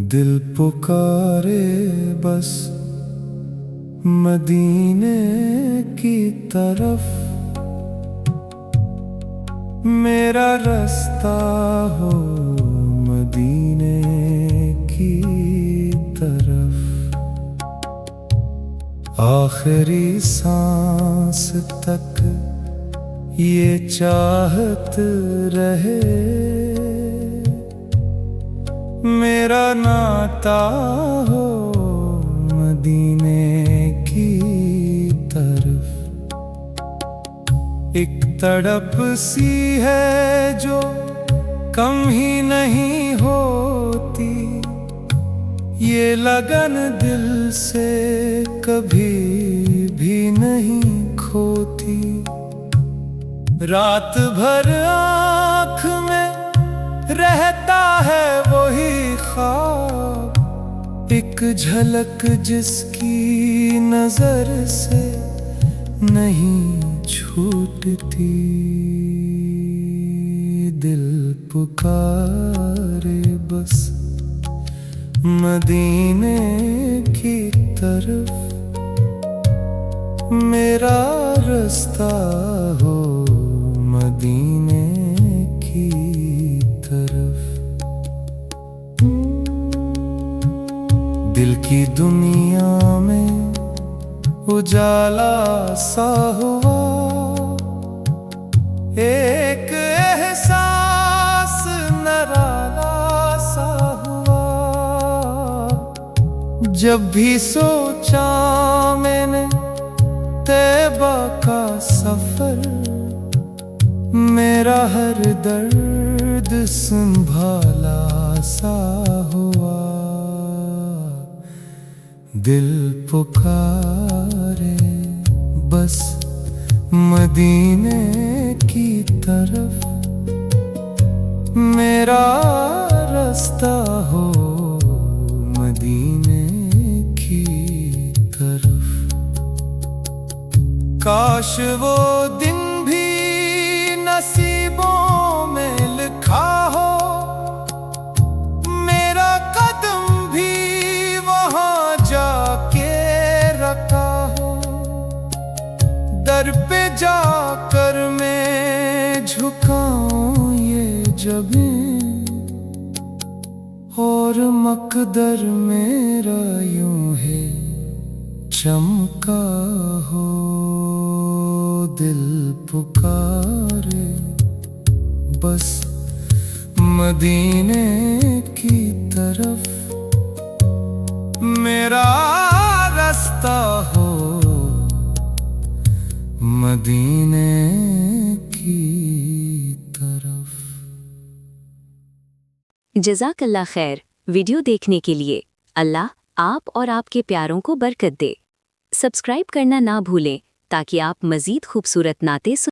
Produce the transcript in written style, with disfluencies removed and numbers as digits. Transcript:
दिल पुकारे बस मदीने की तरफ, मेरा रास्ता हो मदीने की तरफ। आखिरी सांस तक ये चाहत रहे, मेरा नाता हो मदीने की तरफ। एक तड़प सी है जो कम ही नहीं होती, ये लगन दिल से कभी भी नहीं खोती। रात भर आँख में रहता है वही ख्वाब, एक झलक जिसकी नजर से नहीं छूटती। दिल पुकारे बस मदीने की तरफ, मेरा रास्ता हो मदीने की तरफ। दिल की दुनिया में उजाला सा हुआ, एक एहसास निराला सा हुआ। जब भी सोचा मैंने तैबा का सफर, मेरा हर दर्द संभाला सा हुआ। दिल पुकारे बस मदीने की तरफ, मेरा रास्ता हो मदीने की तरफ। काश वो दिन भी नसीबों में लिखा हो, मेरा कदम भी वहां जाके रखा हो। दर पे जाकर मैं झुकाऊं ये जबें, और मकदर मेरा यूं है चमका हो। दिल पुकारे बस मदीने की तरफ, मेरा रास्ता हो मदीने की तरफ। जज़ाकल्लाह खैर। वीडियो देखने के लिए अल्लाह आप और आपके प्यारों को बरकत दे। सब्सक्राइब करना ना भूलें ताकि आप मज़ीद खूबसूरत नाते